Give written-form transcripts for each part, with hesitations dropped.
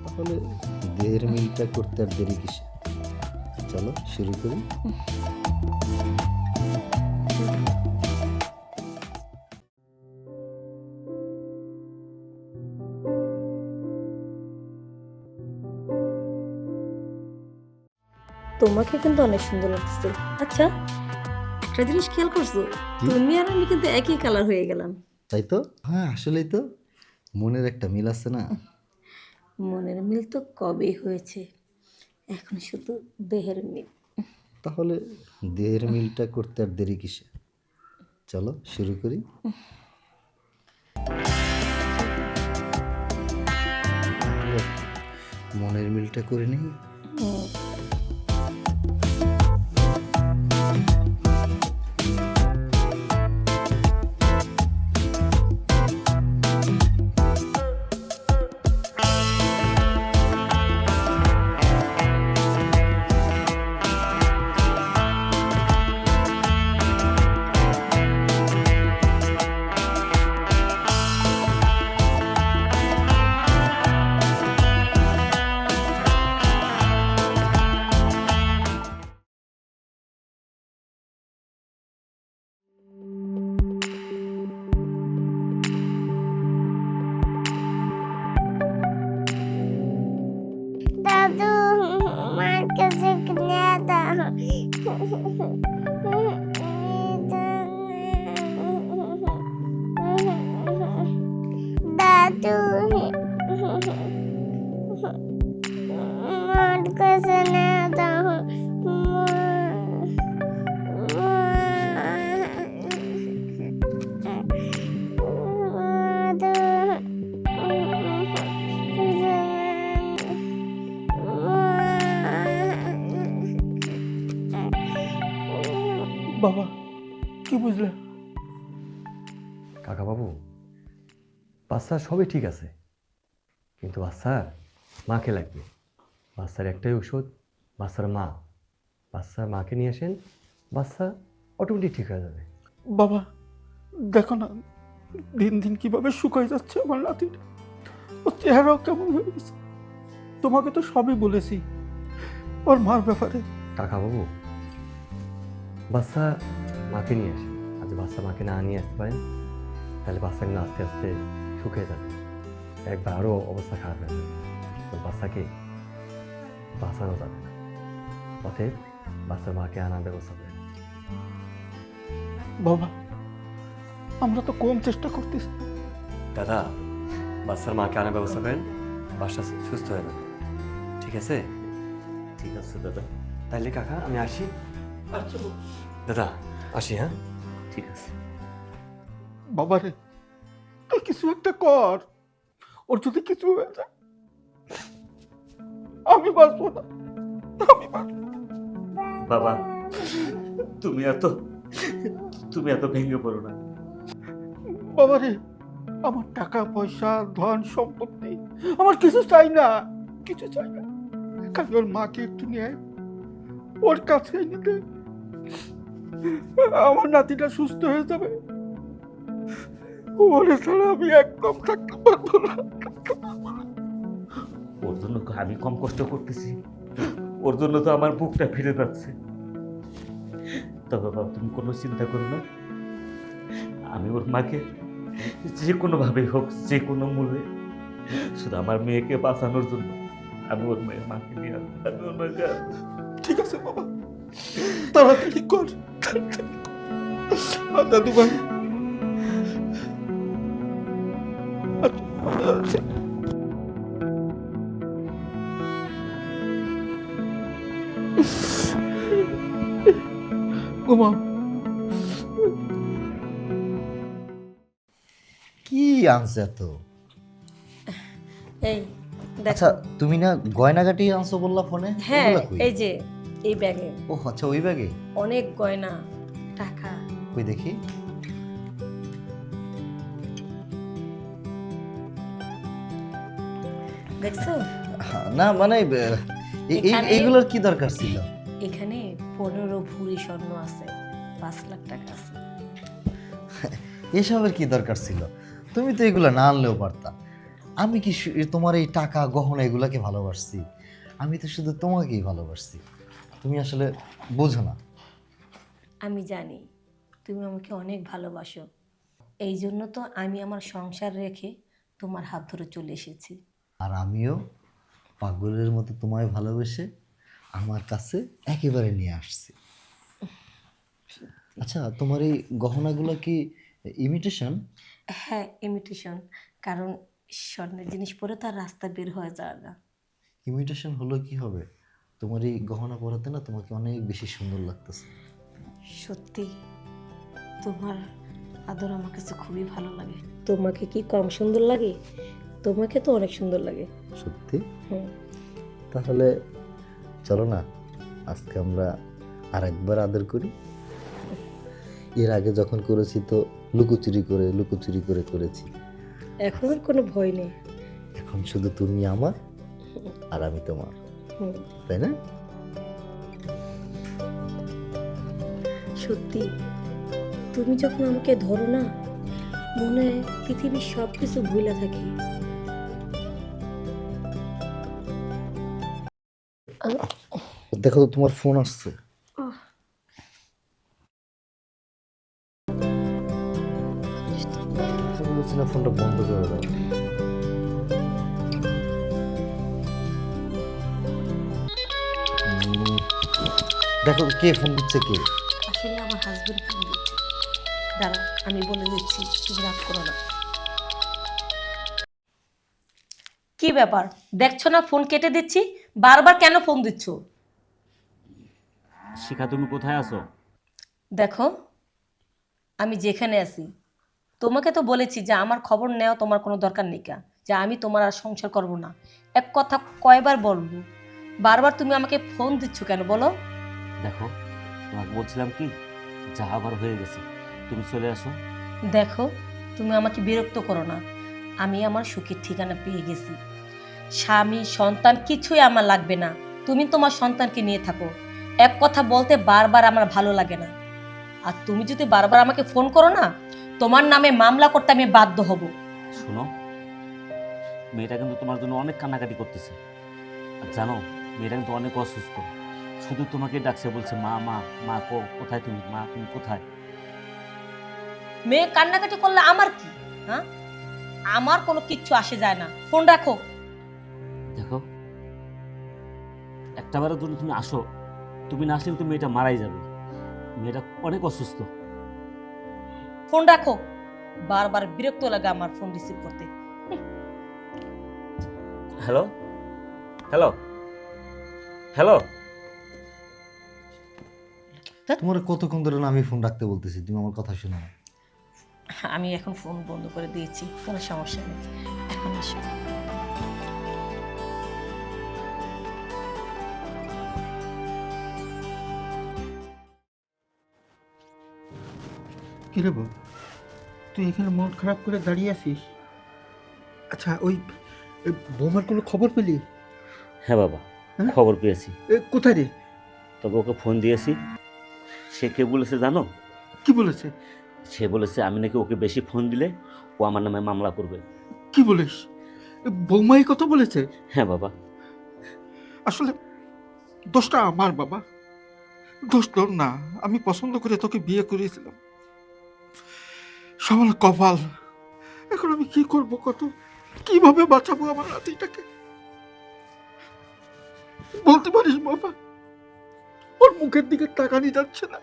তাহলে দেহের মিলটা করতে আর দেরি কিসে? চলো শুরু করি। তোমাকে কিন্তু অনেক সুন্দর লাগছে। আচ্ছা, একটা জিনিস খেয়াল করছো? কি? তুমি আর আমি কিন্তু একই কালার হয়ে গেলাম। তাই তো, হ্যাঁ আসলেই তো মনের একটা মিল আছে না। মনের মিল তো কবেই হয়েছে, এখন শুধু দেহের মিল। তাহলে দেহের মিলটা করতে আর দেরি কিসে? চলো শুরু করি। মনের মিলটা করে নিই। দাদু মার কাছে নিয়ে দাও দাদু মার কাছে নিয়ে দাও বাবা কি বুঝলে? কাকা বাবু, বাচ্চার সবই ঠিক আছে, কিন্তু বাচ্চার মাকে লাগবে। বাচ্চার একটাই ওষুধ, বাচ্চার মা। বাচ্চার মাকে নিয়ে আসেন, বাচ্চা অটোমেটিক ঠিক হয়ে যাবে। বাবা দেখো না, দিন দিন কিভাবে শুকায় যাচ্ছে আমার নাতিটা। ওর চেহারাও কেমন হয়ে গেছে। তোমাকে তো সবই বলেছি ওর মার ব্যাপারে। কাকা বাবু, বাচ্চা মাকে নিয়ে আসেন। আর যদি বাচ্চা মাকে না নিয়ে আসতে পারেন, তাহলে বাচ্চা কিন্তু আস্তে আস্তে শুকিয়ে যাবে, একবার আরও অবস্থা খারাপ হয়ে যাবে। তো বাচ্চাকে বাঁচানো যাবে না। অতএব বাচ্চার মাকে আনার ব্যবস্থা করেন। বাবা আমরা তো কম চেষ্টা করতেছি। দাদা, বাচ্চার মাকে আনার ব্যবস্থা করেন, বাচ্চা সুস্থ হয়ে যাবে। ঠিক আছে? ঠিক আছে দাদা। তাইলে কাকা আমি আসি। দাদা আসি। হ্যাঁ ঠিক আছে। বাবারে তুই কিছু একটা কর, ওর যদি কিছু হয়ে যায় আমি বাঁচবো না, আমি বাঁচবো না। বাবা, তুমি এত ভেঙে পড়ো না। বাবারে আমার টাকা পয়সা ধন সম্পত্তি আমার কিছু চাই না, কিছু চাই না। খালি ওর মাকে একটু নিয়ে আয়, ওর কাছে এনে দে। আমার নাতিটা সুস্থ হয়ে যাবে। ওরে ছাড়া আমি একদম থাকতে পারবো না। ওর জন্য আমি কম কষ্ট করতেছি? ওর জন্য তো আমার বুকটা ফিরে যাচ্ছে। তবে বাবা, তুমি কোনো চিন্তা করো না। আমি ওর মাকে যে কোনোভাবে হোক, যে কোনো মূল্যে, শুধু আমার মেয়েকে বাঁচানোর জন্য আমি ওর মাকে নিয়ে আসবো। আমি ওর মাকে আসবো। ঠিক আছে বাবা, তাড়াতাড়ি কর। দাদু ভাই ঘুমাও। কি আনছে এত? এই আচ্ছা দেখো। তুমি না গয়নাগাটি আনছো বললা ফোনে? হ্যাঁ, ওগুলা কই? এই যে এই ব্যাগে ও আচ্ছা, ওই ব্যাগে। অনেক গয়না, টাকা। কই দেখি। দেখছো? না মানে এখানে- এইগুলোর কি দরকার ছিল? এখানে 15 ভরি স্বর্ণ আছে, 5 লাখ টাকা আছে। এসবের কি দরকার ছিল? তুমি তো এগুলো না আনলেও পারতা। আমি কি তোমার এই টাকা গহনা এগুলাকে ভালোবাসছি? আমি তো শুধু তোমাকেই ভালোবাসছি। তুমি আসলে বোঝো না। আমি জানি তুমি আমাকে অনেক ভালোবাসো, এই জন্য তো আমি আমার সংসার রেখে তোমার হাত ধরে চলে এসেছি। আর আমিও পাগলের মতো তোমায় ভালোবেসে আমার কাছে একেবারে নিয়ে আসছি। আচ্ছা, তোমার এই গহনাগুলো কি ইমিটেশন? হ্যাঁ, ইমিটেশন। কারণ স্বর্ণের জিনিস পরে তো আর রাস্তা বের হয়ে যায় না। ইমিটেশন হলো কি হবে? তোমার এই গহনা পরাতে না তোমাকে অনেক বেশি সুন্দর লাগতেছে। সত্যি তোমার আদর আমার কাছে খুবই ভালো লাগে। তোমাকে কি কম সুন্দর লাগে? তোমাকে তো অনেক সুন্দর লাগে। সত্যি? হুম। তাহলে চলো না, আজকে আমরা আরেকবার আদর করি। এর আগে যখন করেছি তো লুকোচুরি করে করেছি। এখন আর কোনো ভয় নেই। এখন শুধু তুমি আমার আর আমি তোমার, হুম। তাই না? সত্যি তুমি যখন আমাকে ধরো না, মনে হয় পৃথিবীর সব কিছু ভুলে থাকি। দেখো তো তোমার ফোন আসছে। আমি বলছি না ফোনটা বন্ধ করে দাও। দেখো কে ফোন দিচ্ছে, কে? আসলে আমার হাজবেন্ড ফোন দিচ্ছে। দাঁড়া, আমি বলে দিচ্ছি, তুমি রাগ করো না। কি ব্যাপার, দেখছো না ফোন কেটে দিচ্ছি? বারবার কেন ফোন দিচ্ছ? শিখা, তুমি কোথায় আছো? দেখো, আমি যেখানে আছি, তোমাকে তো বলেছি যে আমার খবর নেওয়া তোমার কোনো দরকার নেই, কা যে আমি তোমার আর সংসার করব না। এক কথা কয়বার বলবো? বারবার তুমি আমাকে ফোন দিচ্ছ কেন বলো? দেখো, তোমাকে বলছিলাম কি, যা আবার হয়ে গেছে, তুমি চলে আসো। দেখো, তুমি আমাকে বিরক্ত করো না। আমি আমার সুখের ঠিকানা পেয়ে গেছি। স্বামী সন্তান কিছুই আমার লাগবে না, তুমি তোমার সন্তানকে নিয়ে থাকো। এক কথা বলতে বারবার আমার ভালো লাগে না। আর তুমি যদি বারবার আমাকে ফোন করো না, তোমার নামে মামলা করতে আমি বাধ্য হব। শোনো, মেয়েটা কিন্তু তোমার জন্য অনেক কান্নাকাটি করতেছে। আর জানো, মেয়েটা কিন্তু অনেক অসুস্থ, শুধু তোমাকে ডাকছে, বলছে মা মা মা, কোথায় তুমি, মা তুমি কোথায়? মেয়ে কান্নাকাটি করলে আমার কি? হ্যাঁ, আমার কোনো কিচ্ছু আসে যায় না। ফোন রাখো। দেখো, একটা বারের জন্য তুমি আসো, তুমি না আসলে কিন্তু মেয়েটা মারাই যাবে। মেয়েটা অনেক অসুস্থ। ফোন রাখো। বারবার বিরক্ত লাগে আমার ফোন রিসিভ করতে। Hello hello hello. তোমার কতক্ষণ ধরে না আমি ফোন রাখতে বলতেছি, তুমি আমার কথা শোনো না। আমি এখন ফোন বন্ধ করে দিয়েছি, কোনো সমস্যা নেই। এখন আসো। কিরে বল, তুই এখানে মন খারাপ করে দাঁড়িয়ে আছিস? আচ্ছা, ওই বৌমার কোনো খবর পেলি? হ্যাঁ বাবা, হ্যাঁ? খবর পেয়েছি। কোথায় রে? তবে ওকে ফোন দিয়েছি। সে কে বলেছে জানো? কি বলেছে? সে বলেছে আমি নাকি ওকে বেশি ফোন দিলে ও আমার নামে মামলা করবে। কি বলিস? বৌমা এই কথা বলেছে? হ্যাঁ বাবা। আসলে দোষটা আমার বাবা, দোষ তোর না। আমি পছন্দ করে তোকে বিয়ে করিয়েছিলাম, সবার কপাল। এখন আমি কি করব, কত কিভাবে বাঁচাবো আমার নাতিটাকে? বলতে পারিস বাবা, ওর মুখের দিকে তাকানি যাচ্ছে না,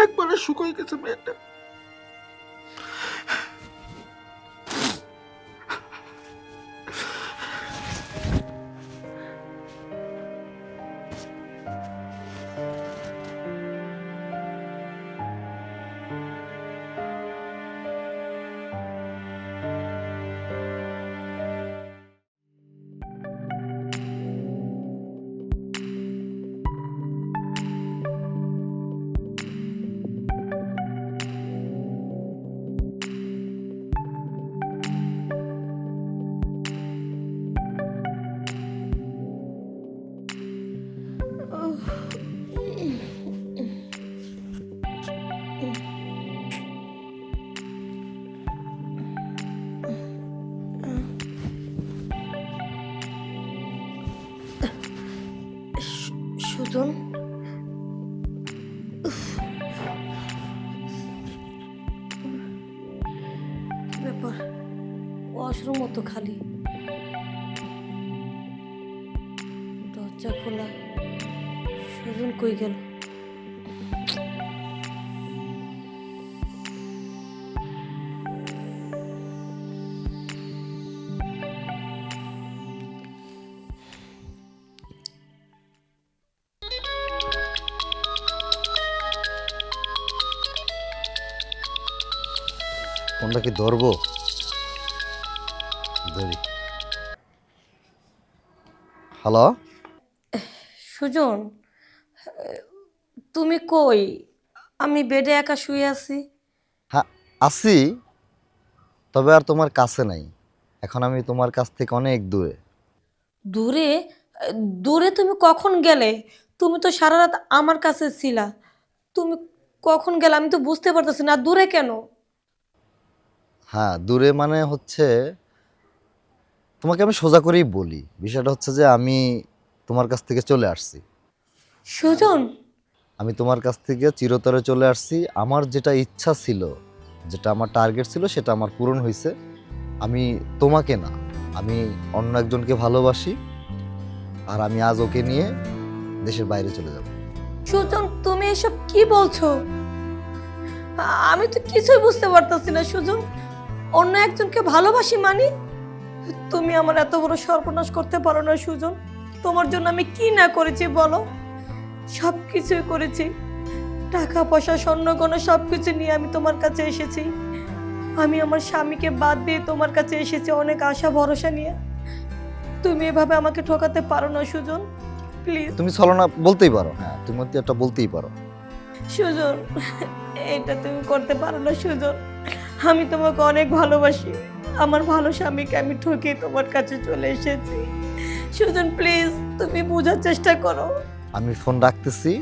একবারে শুকিয়ে গেছে মেয়েটা। সুজন, কি ব্যাপার, ওয়াশরুম মতো খালি, দরজা খোলা, সুজন কই গেল? ফোনটা কি ধরবো? ধরি। হ্যালো, সুজন, তুমি কই? আমি বেডে একা শুয়ে আছি। হ্যাঁ আছি, তবে আর তোমার কাছে নাই। এখন আমি তোমার কাছ থেকে অনেক দূরে। দূরে? দূরে তুমি কখন গেলে? তুমি তো সারা রাত আমার কাছে ছিলা, তুমি কখন গেলে আমি তো বুঝতে পারতেছি না। দূরে কেন? হ্যাঁ দূরে মানে হচ্ছে, তোমাকে আমি সোজা করেই বলি, বিষয়টা হচ্ছে যে আমি তোমার কাছ থেকে চলে আসছি। সুজন, আমি তোমার কাছ থেকে চিরতরে চলে আসছি। আমার যেটা ইচ্ছা ছিল, যেটা আমার টার্গেট ছিল, সেটা আমার পূরণ হয়েছে। আমি তোমাকে না, আমি অন্য একজনকে ভালোবাসি, আর আমি আজ ওকে নিয়ে দেশের বাইরে চলে যাব। সুজন, তুমি এসব কি বলছো? আমি তো কিছুই বুঝতে পারতেছি না সুজন। অন্য একজনকে ভালোবাসি মানে? তুমি আমার এত বড় সর্বনাশ করতে পারো না সুজন। তোমার জন্য আমি কি না করেছি বলো? সব কিছুই করেছি, টাকা পয়সা স্বর্ণগয়না সব কিছু নিয়ে আমি তোমার কাছে এসেছি। আমি আমার স্বামীকে বাদ দিয়ে তোমার কাছে এসেছি অনেক আশা ভরসা নিয়ে। তুমি এভাবে আমাকে ঠকাতে পারো না সুজন, প্লিজ। তুমি ছলনা বলতেই পারো, হ্যাঁ তুমি একটা বলতেই পারো। সুজন, এটা তুমি করতে পারো না সুজন। আমি তোমাকে অনেক ভালোবাসি। আমার ভালো স্বামীকে আমি ঠকিয়ে তোমার কাছে চলে এসেছি। সুজন প্লিজ, তুমি বোঝার চেষ্টা করো। আমি ফোন রাখতেছি,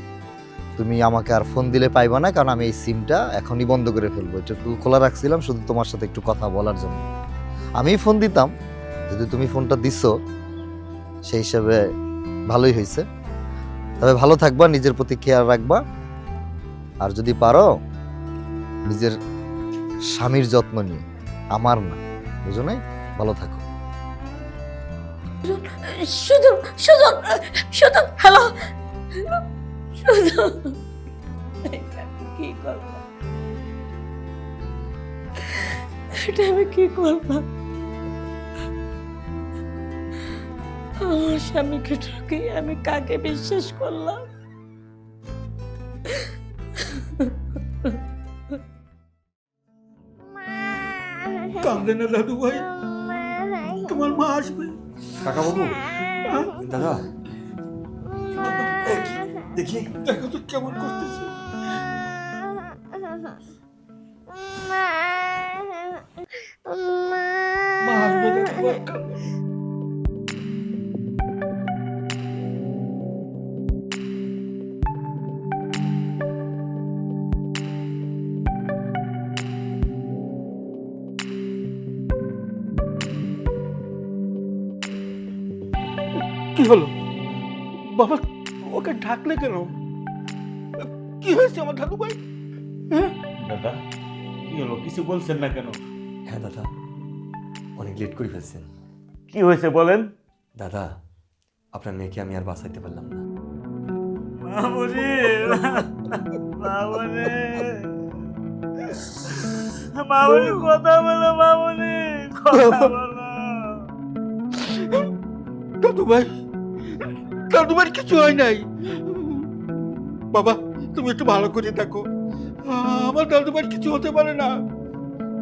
তুমি আমাকে আর ফোন দিলে পাইবা না, কারণ আমি এই সিমটা এখনই বন্ধ করে ফেলবো। এটা একটু খোলা রাখছিলাম শুধু তোমার সাথে একটু কথা বলার জন্য। আমি ফোন দিতাম, যদি তুমি ফোনটা দিছো সেই হিসাবে ভালোই হয়েছে। তবে ভালো থাকবা, নিজের প্রতি খেয়াল রাখবা, আর যদি পারো নিজের স্বামীর যত্ন নিয়ে, আমার না, বুঝো নাই? ভালো থাকো। সুজন, সুজন, সুজন, হ্যালো, সুজন, এটা আমি কি করলাম? এটা আমি কি করলাম? আমার স্বামীকে ঠকিয়ে আমি কাকে বিশ্বাস করলাম? কান্দে না দাদু ভাই, তোমার মা আসবে। কাকা বাবু, দাদা দেখি। দেখো তো কেমন করতেছে। মা আসবে দাদু ভাই, কান্দে। কি হলো বাবা, ওকে ডাকলে কেন? কি হয়েছে আমার দাদু ভাই? হ্যাঁ দাদা, কি হলো? কিছু বলছেন না কেন? হ্যাঁ দাদা, অনেক লেট করে ফেলছেন। কি হয়েছে বলেন। দাদা, আপনার মেয়েকে আমি আর বাঁচাইতে পারলাম না। মামুনি, মামুনি, মামুনি কথা বলো, মামুনি কথা বলো। দাদু ভাই, দাদু ভাই কিছু হয় নাই। বাবা তুমি একটু ভালো করে দেখো, আমার দাদু ভাই কিছু হতে পারে না,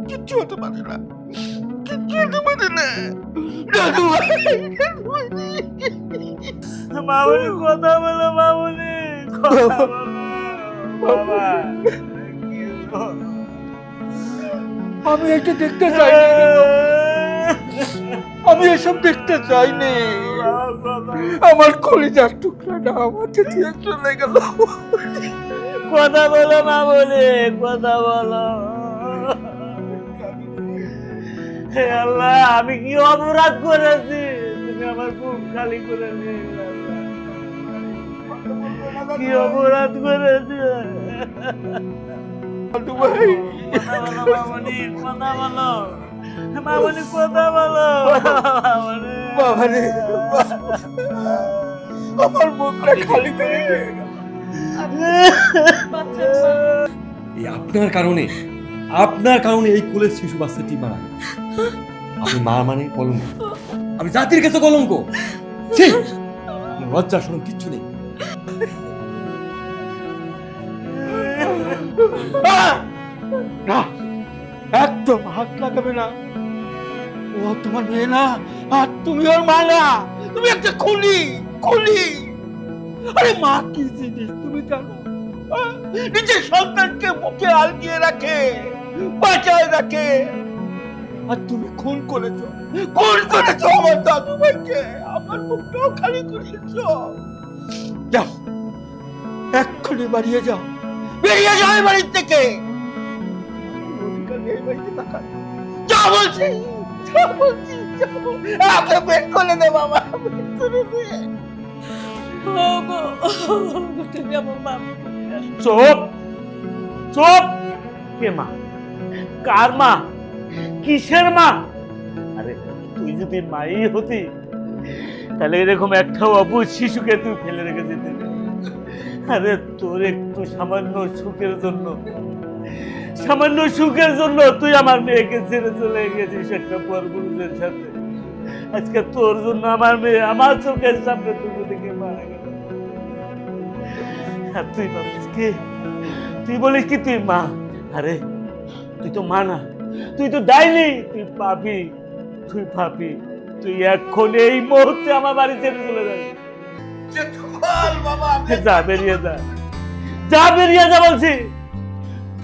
কিচ্ছু হতে পারে না, কিচ্ছু হতে পারে না। দাদু ভাই, মামুনি কথা বলো, মামুনি কথা বলো। বাবা, আমি এটা দেখতে চাইনি, আমি এসব দেখতে চাইনি। আমার কলিজার টুকরাটা আমাকে দিয়ে চলে গেল। কথা বলো মামুনি, কথা বলো। হে আল্লাহ, আমি কি অপরাধ করেছি? তুমি আমার বুক খালি করে নিয়ে গেলে। কি অপরাধ করেছে? লাড্ডু ভাই কথা বলো মামনি, কথা বলো মামনি, কথা বলো মামনি। বাবারে আমার মুখটা খালি করে দিয়ে গেল। এই আপনার কারণে এই কোলের শিশু বাচ্চাটি মারা গেল। আপনি মা মানে কলঙ্ক, আমি জাতির কাছে কলঙ্ক। ছি! আপনার লজ্জা শরম কিচ্ছু নেই। না, একদম হাত লাগাবে না। ও তোমার মেয়ে না, আর তুমি ওর মা না। তুমি একটা খুনি। আরে মা কি জিনিস তুমি জানো? নিজের সন্তানকে বুকে আলগিয়ে রাখে, বাঁচায় রাখে। আর তুমি খুন করেছো আমার দাদু ভাইকে। আমার বুকটাও খালি করেছো। যাও, এক্ষুনি বেরিয়ে যাও এই বাড়ির থেকে। এই বাড়িতে থাকা যাও বলছি, আমাকে বের করে দে বাবা, বের করে দে। তুমি আমার মা। চুপ চুপ। কে মা? কার মা? কিসের মা? আরে তুই যদি মাই হতি তাহলে এরকম একটা অবুঝ শিশুকে তুই ফেলে রেখে যেতে। আরে তোর একটু সামান্য সুখের জন্য তুই আমার মেয়েকে ছেড়ে চলে গেছিস একটা পরপুরুষের সাথে। আজকে তোর জন্য আমার মেয়ে আমার চোখের সামনে তুমি দেখে মারা গেল। আর তুই ভাবিস কি? তুই বলিস কি তুই মা? আরে তুই তো মা না, তুই তো ডাইনি, তুই পাপী। তুই এখন এই মুহূর্তে আমার বাড়ি ছেড়ে চলে যাবি। যা বেরিয়ে যা বলছি।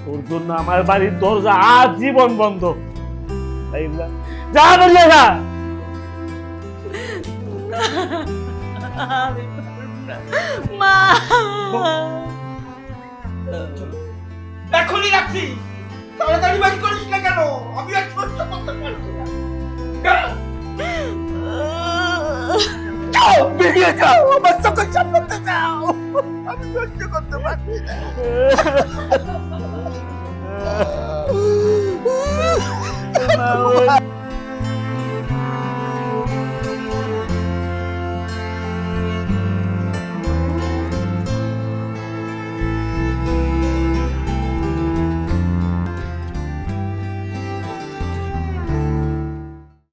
তোর জন্য আমার বাড়ির দরজা আজীবন বন্ধ। যা বেরিয়ে যা। মা, এখনই রাখছি, তাড়াতাড়ি বাড়ি করিস না কেন? আমি আর সহ্য করতে পারছি না। যাও, বেরিয়ে যাও, আমার চোখের সামনে যাও। আমি সহ্য করতে পারছি না।